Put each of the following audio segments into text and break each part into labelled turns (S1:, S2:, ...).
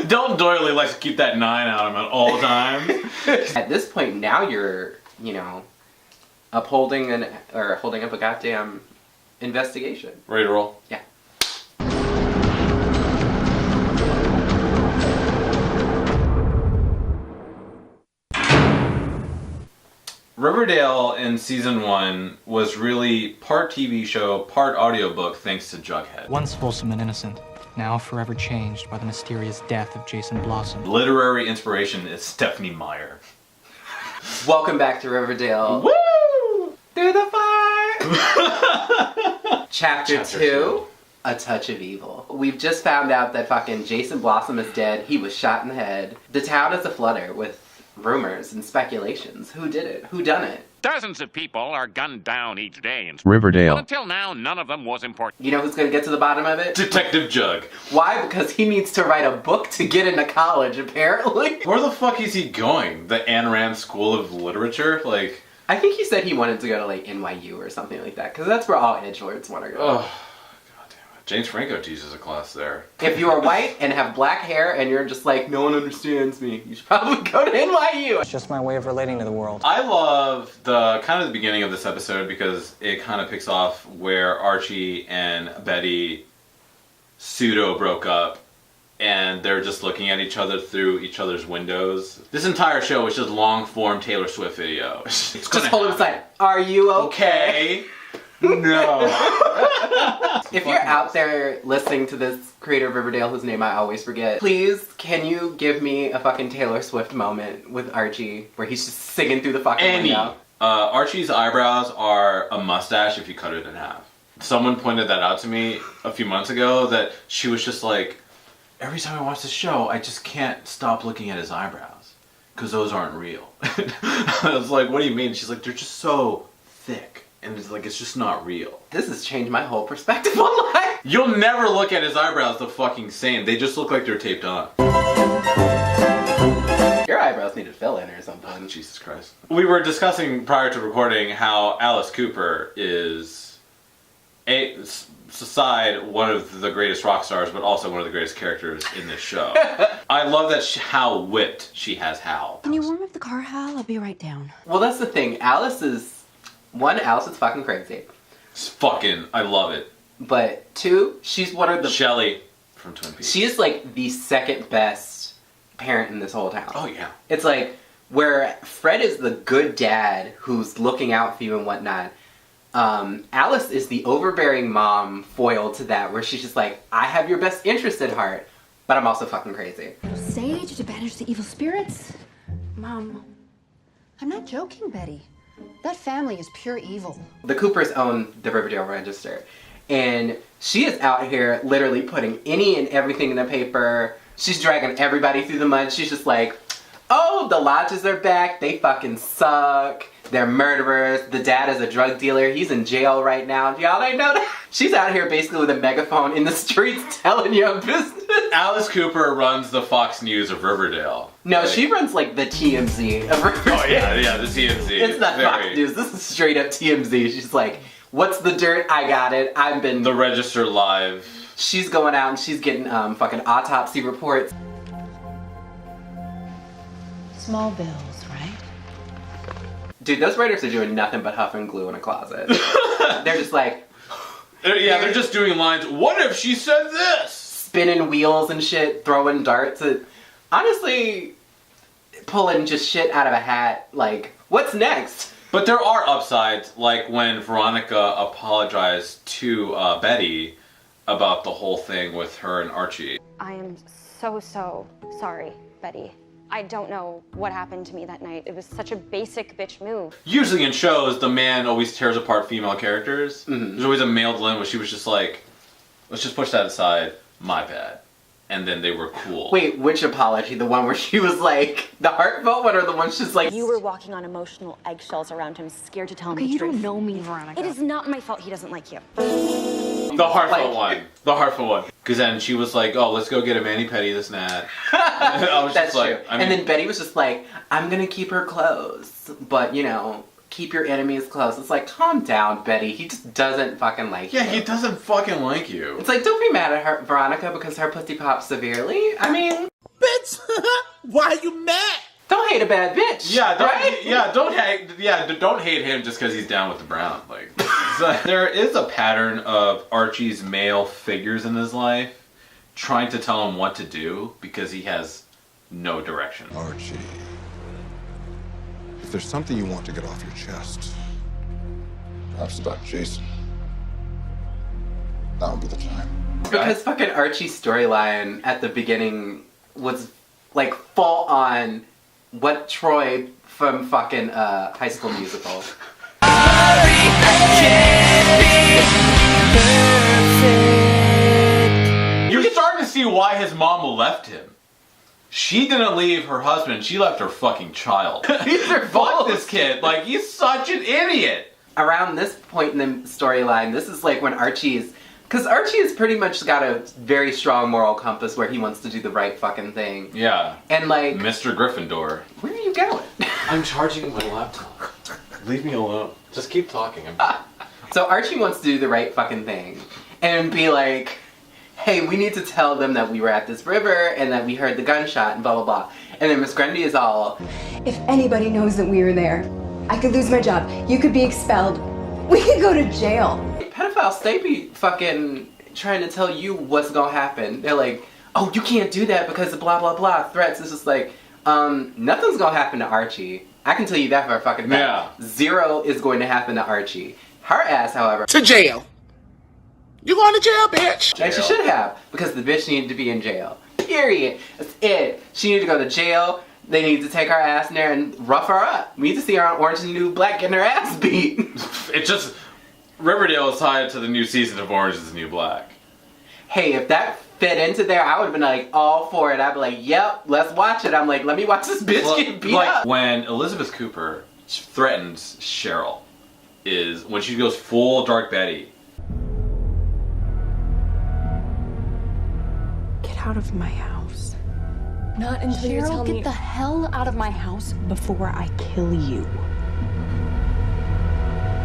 S1: Don't doily likes to keep that 9 out of him at all times.
S2: At this point, now you're, you know, holding up a goddamn investigation.
S1: Ready to roll?
S2: Yeah.
S1: Riverdale in season 1 was really part TV show, part audiobook thanks to Jughead.
S3: Once wholesome and innocent, now forever changed by the mysterious death of Jason Blossom.
S1: Literary inspiration is Stephanie Meyer.
S2: Welcome back to Riverdale.
S1: Woo!
S2: Through the fire! Chapter 2, A Touch of Evil. We've just found out that fucking Jason Blossom is dead. He was shot in the head. The town is aflutter with rumors and speculations. Who did it? Who done it?
S4: Dozens of people are gunned down each day in
S5: Riverdale.
S4: But until now, none of them was important.
S2: You know who's gonna get to the bottom of it?
S1: Detective Jug.
S2: Why? Because he needs to write a book to get into college, apparently.
S1: Where the fuck is he going? The Ayn Rand School of Literature? Like...
S2: I think he said he wanted to go to, like, NYU or something like that, because that's where all edgelords want to go.
S1: Oh, god damn it. James Franco teaches a class there.
S2: If you are white and have black hair and you're just like, no one understands me, you should probably go to NYU.
S3: It's just my way of relating to the world.
S1: I love the beginning of this episode because it kind of picks off where Archie and Betty pseudo broke up and they're just looking at each other through each other's windows. This entire show is just long-form Taylor Swift video.
S2: Just hold him aside. Are you okay?
S1: No.
S2: If you're out there listening to this creator of Riverdale, whose name I always forget, please, can you give me a fucking Taylor Swift moment with Archie where he's just singing through the fucking window?
S1: Archie's eyebrows are a mustache if you cut it in half. Someone pointed that out to me a few months ago, that she was just like, every time I watch the show, I just can't stop looking at his eyebrows because those aren't real. I was like, what do you mean? She's like, they're just so thick. And it's like, it's just not real.
S2: This has changed my whole perspective on life.
S1: You'll never look at his eyebrows the fucking same. They just look like they're taped on.
S2: Your eyebrows need to fill in or something.
S1: Jesus Christ. We were discussing prior to recording how Alice Cooper is one of the greatest rock stars, but also one of the greatest characters in this show. I love that how whipped she has Hal.
S6: Can you warm up the car, Hal? I'll be right down.
S2: Well, that's the thing. Alice is fucking crazy.
S1: It's fucking, I love it.
S2: But 2, she's one of the...
S1: Shelley from Twin Peaks.
S2: She is like the second best parent in this whole town.
S1: Oh, yeah.
S2: It's like, where Fred is the good dad who's looking out for you and whatnot, Alice is the overbearing mom foil to that, where she's just like, I have your best interest at heart, but I'm also fucking crazy.
S6: Sage to banish the evil spirits? Mom, I'm not joking, Betty. That family is pure evil.
S2: The Coopers own the Riverdale Register, and she is out here literally putting any and everything in the paper. She's dragging everybody through the mud. She's just like, oh, the Lodges are back. They fucking suck. They're murderers. The dad is a drug dealer. He's in jail right now. Y'all ain't know that? She's out here basically with a megaphone in the streets telling your business.
S1: Alice Cooper runs the Fox News of Riverdale.
S2: No, she runs like the TMZ of Riverdale.
S1: Oh yeah, the TMZ.
S2: It's not Fox News. This is straight up TMZ. She's like, what's the dirt? I got it. I've been...
S1: The Register Live.
S2: She's going out and she's getting fucking autopsy reports.
S6: Small bills, right?
S2: Dude, those writers are doing nothing but huff and glue in a closet. They're just like...
S1: they're just doing lines, what if she said this?
S2: Spinning wheels and shit, throwing darts at... Honestly, pulling just shit out of a hat, like, what's next?
S1: But there are upsides, like when Veronica apologized to Betty about the whole thing with her and Archie.
S7: I am so sorry, Betty. I don't know what happened to me that night. It was such a basic bitch move.
S1: Usually in shows, the man always tears apart female characters.
S2: Mm-hmm.
S1: There's always a male dilemma where she was just like, let's just push that aside, my bad. And then they were cool.
S2: Wait, which apology? The one where she was like, the heartfelt one, or the one she's like...
S7: You were walking on emotional eggshells around him, scared to tell him the
S6: you
S7: truth.
S6: don't know me, Veronica.
S7: It is not my fault he doesn't like you.
S1: The heartfelt one. The heartfelt one. Because then she was like, oh, let's go get a mani-pedi, this and that. I was
S2: That's
S1: just like,
S2: true. And then Betty was just like, I'm gonna keep her close, but, you know, keep your enemies close. It's like, calm down, Betty. He just doesn't fucking like you.
S1: Yeah, he doesn't fucking like you.
S2: It's like, don't be mad at her, Veronica, because her pussy pops severely. I mean...
S5: bitch? Why are you mad?
S2: Don't hate a bad bitch.
S1: Don't hate him just because he's down with the Brown. Like, so there is a pattern of Archie's male figures in his life trying to tell him what to do because he has no direction.
S8: Archie, if there's something you want to get off your chest, perhaps about Jason, that would be the time.
S2: Because fucking Archie's storyline at the beginning was like full on what Troy from fucking High School Musical.
S1: You're starting to see why his mom left him. She didn't leave her husband, she left her fucking child. Fuck this kid, like he's such an idiot.
S2: Around this point in the storyline, this is like when Archie's... Because Archie has pretty much got a very strong moral compass where he wants to do the right fucking thing.
S1: Yeah.
S2: And like...
S1: Mr. Gryffindor.
S2: Where are you going?
S1: I'm charging my laptop. Leave me alone. Just keep talking.
S2: So Archie wants to do the right fucking thing. And be like, hey, we need to tell them that we were at this river and that we heard the gunshot and blah, blah, blah. And then Miss Grundy is all...
S6: If anybody knows that we were there, I could lose my job. You could be expelled. We could go to jail.
S2: Pedophiles, they be fucking trying to tell you what's gonna happen. They're like, oh, you can't do that because of blah, blah, blah, threats. It's just like, nothing's gonna happen to Archie. I can tell you that for a fucking fact.
S1: Yeah.
S2: Zero is going to happen to Archie. Her ass, however...
S5: To jail. You going to jail, bitch?
S2: And she should have, because the bitch needed to be in jail. Period. That's it. She needed to go to jail. They need to take her ass in there and rough her up. We need to see her on Orange is the New Black getting her ass beat.
S1: It just... Riverdale is tied to the new season of Orange is the New Black.
S2: Hey, if that fit into there, I would have been like all for it. I'd be like, yep, let's watch it. I'm like, let me watch this bitch get beat up.
S1: When Elizabeth Cooper threatens Cheryl, is when she goes full Dark Betty.
S6: Get out of my house.
S9: Not until you tell
S6: Cheryl,
S9: me.
S6: get the hell out of my house before I kill you.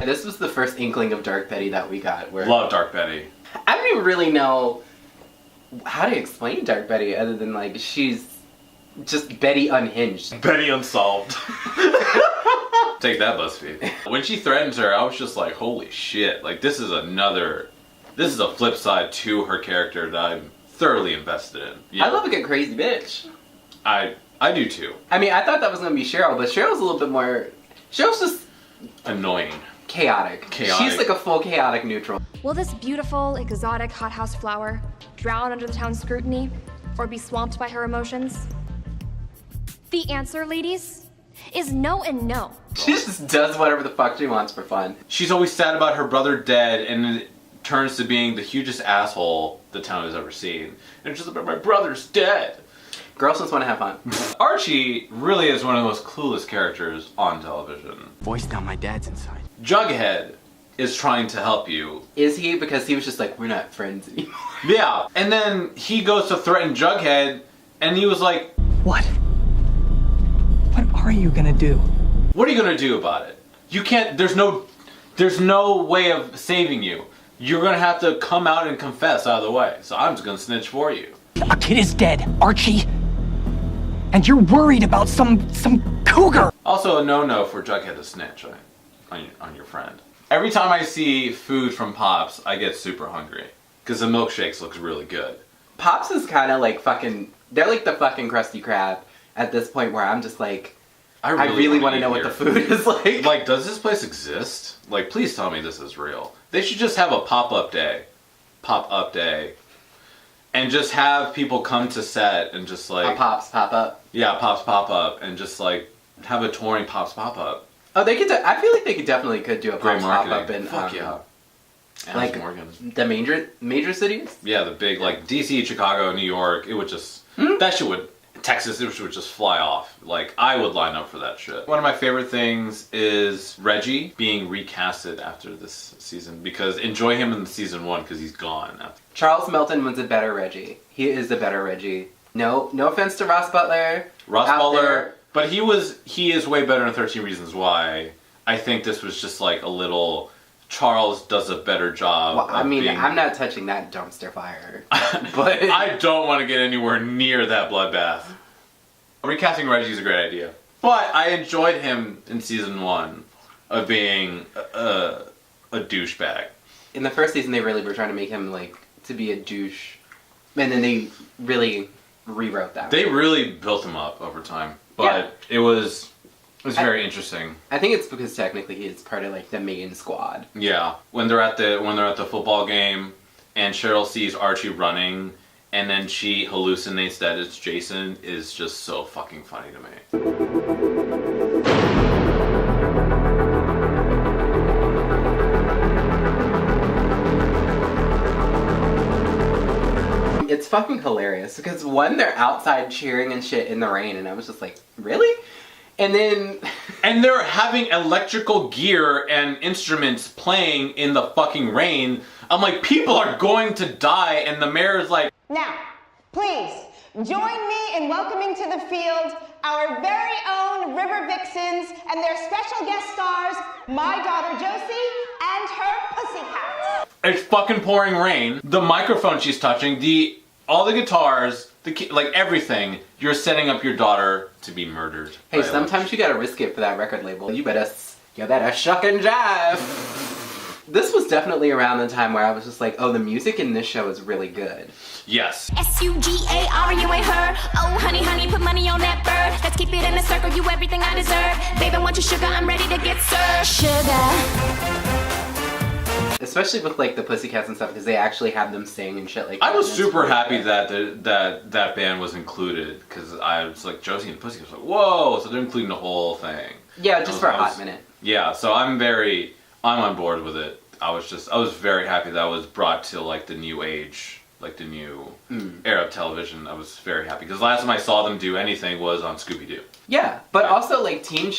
S2: This was the first inkling of Dark Betty that we got. Where
S1: Love Dark Betty.
S2: I don't even really know how to explain Dark Betty other than like she's just Betty unhinged.
S1: Betty unsolved. Take that, BuzzFeed. When she threatens her, I was just like, holy shit. Like this is a flip side to her character that I'm thoroughly invested in. Yeah.
S2: I love a good crazy bitch.
S1: I do too.
S2: I mean, I thought that was gonna be Cheryl, but Cheryl's a little bit more... Cheryl's just...
S1: Annoying.
S2: Chaotic. She's like a full chaotic neutral.
S7: Will this beautiful, exotic hothouse flower drown under the town's scrutiny or be swamped by her emotions? The answer, ladies, is no and no.
S2: She just does whatever the fuck she wants for fun.
S1: She's always sad about her brother dead, and it turns to being the hugest asshole the town has ever seen. And it's just about my brother's dead.
S2: Girls just want to have fun.
S1: Archie really is one of the most clueless characters on television.
S3: Voice down, my dad's inside.
S1: Jughead is trying to help you.
S2: Is he? Because he was just like, we're not friends anymore.
S1: Yeah, and then he goes to threaten Jughead, and he was like,
S3: What? What are you gonna do?
S1: what are you gonna do about it? You can't, there's no way of saving you. You're gonna have to come out and confess either way. So I'm just gonna snitch for you.
S3: A kid is dead, Archie. And you're worried about some cougar.
S1: Also a no-no for Jughead to snitch on your friend. Every time I see food from Pops, I get super hungry. Because the milkshakes looks really good.
S2: Pops is kind of like fucking... They're like the fucking Krusty Krab at this point where I'm just like... I really want to know what the food is like.
S1: Like, does this place exist? Like, please tell me this is real. They should just have a pop-up day. Pop-up day. And just have people come to set and just like...
S2: Pops pop-up.
S1: Yeah, Pops pop-up. And just like, have a touring Pops pop-up.
S2: Oh, they could... I feel like they definitely could do a
S1: Great
S2: Pops
S1: marketing.
S2: pop-up in...
S1: Fuck yeah.
S2: Like,
S1: Morgan.
S2: the major cities?
S1: Yeah, the big, like, DC, Chicago, New York, it would just... That shit would... Texas, it would just fly off. Like, I would line up for that shit. One of my favorite things is Reggie being recasted after this season, because enjoy him in season 1 because he's gone now.
S2: Charles Melton was a better Reggie. He is a better Reggie. No offense to Ross Butler.
S1: Ross Butler, but he is way better in 13 Reasons Why. I think this was just like a little... Charles does a better job.
S2: Well, I mean, I'm not touching that dumpster fire. But
S1: I don't want to get anywhere near that bloodbath. Recasting Reggie is a great idea. But I enjoyed him in season 1 of being a douchebag.
S2: In the first season, they really were trying to make him, like, to be a douche. And then they really rewrote that.
S1: They really built him up over time. But it was very interesting.
S2: I think it's because technically he is part of, like, the main squad.
S1: Yeah. When they're at the football game and Cheryl sees Archie running and then she hallucinates that it's Jason is just so fucking funny to me.
S2: It's fucking hilarious because one, they're outside cheering and shit in the rain, and I was just like, really? And then...
S1: And they're having electrical gear and instruments playing in the fucking rain. I'm like, people are going to die, and the mayor's like...
S10: Now, please, join me in welcoming to the field our very own River Vixens and their special guest stars, my daughter Josie and her pussycat.
S1: It's fucking pouring rain. The microphone she's touching, all the guitars, like everything, you're setting up your daughter to be murdered.
S2: Hey, sometimes you gotta risk it for that record label. You better shuck and jive. This was definitely around the time where I was just like, oh, the music in this show is really good.
S1: Yes.
S7: SUGAR, you ain't her. Oh, honey, honey, put money on that bird. Let's keep it in a circle, you everything I deserve. Baby, want your sugar, I'm ready to get served. Sugar.
S2: Especially with, like, the Pussycats and stuff, because they actually had them sing and shit like that.
S1: I was super happy that that band was included, because I was like, Josie and the Pussycats, like, whoa, so they're including the whole thing.
S2: Yeah, just for a hot minute.
S1: Yeah, so I'm on board with it. I was very happy that was brought to, like, the new age, like, the new era of television. I was very happy, because last time I saw them do anything was on Scooby-Doo.
S2: Yeah, but also, like, teen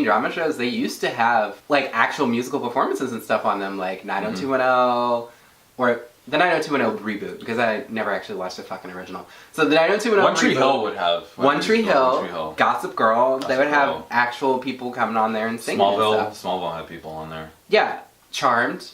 S2: drama shows, they used to have, like, actual musical performances and stuff on them, like 90210, or the 90210 reboot, because I never actually watched the fucking original. So the 90210
S1: One Tree Hill would have.
S2: One Tree Hill, Gossip Girl, they would have actual people coming on there and singing and stuff.
S1: Smallville had people on there.
S2: Yeah, Charmed,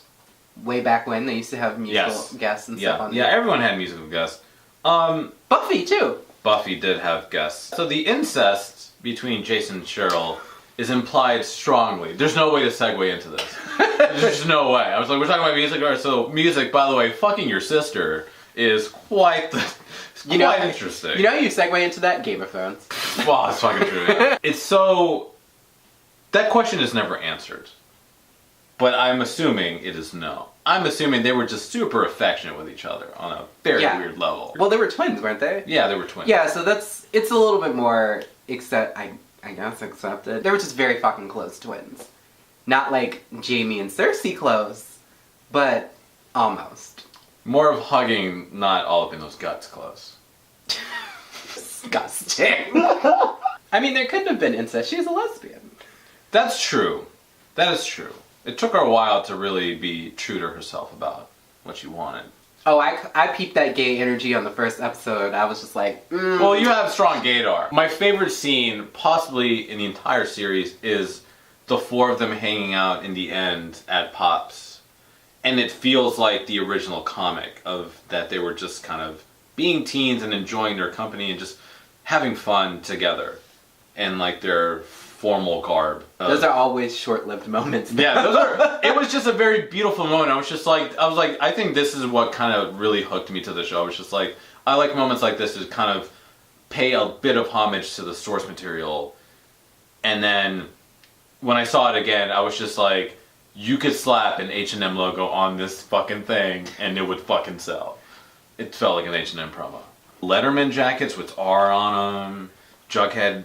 S2: way back when, they used to have musical guests and stuff on there.
S1: Yeah, everyone had musical guests.
S2: Buffy, too.
S1: Buffy did have guests. So the incest between Jason and Cheryl is implied strongly. There's no way to segue into this. There's just no way. I was like, we're talking about music. So music, by the way, fucking your sister is quite interesting.
S2: You know how you segue into that? Game of Thrones.
S1: Well, that's fucking true. Yeah. It's so... That question is never answered. But I'm assuming it is no. I'm assuming they were just super affectionate with each other on a very weird level.
S2: Well, they were twins, weren't they?
S1: Yeah, they were twins.
S2: Yeah, so it's a little bit more I guess accepted. They were just very fucking close twins. Not like Jamie and Cersei close, but almost.
S1: More of hugging, not all up in those guts close.
S2: Disgusting. I mean, there couldn't have been incest. She was a lesbian.
S1: That's true. That is true. It took her a while to really be true to herself about what she wanted.
S2: Oh, I peeped that gay energy on the first episode. I was just like,
S1: Well, you have strong gaydar. My favorite scene, possibly in the entire series, is the four of them hanging out in the end at Pop's. And it feels like the original comic of that they were just kind of being teens and enjoying their company and just having fun together. And like their formal garb.
S2: Those are always short-lived moments.
S1: Yeah, it was just a very beautiful moment. I was like, I think this is what kind of really hooked me to the show. I was just like, I like moments like this to kind of pay a bit of homage to the source material. And then when I saw it again, I was just like, you could slap an H&M logo on this fucking thing and it would fucking sell. It felt like an H&M promo. Letterman jackets with R on them, Jughead.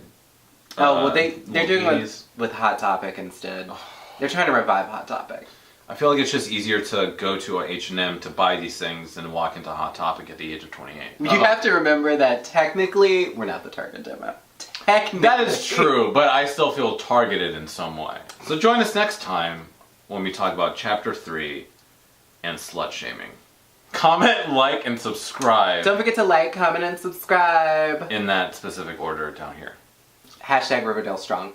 S2: Oh, well, they're doing with Hot Topic instead. They're trying to revive Hot Topic.
S1: I feel like it's just easier to go to a H&M to buy these things than walk into Hot Topic at the age of 28.
S2: You have to remember that technically, we're not the target demo. Technically.
S1: That is true, but I still feel targeted in some way. So join us next time when we talk about Chapter 3 and slut shaming. Comment, like, and subscribe.
S2: Don't forget to like, comment, and subscribe.
S1: In that specific order down here.
S2: # Riverdale Strong.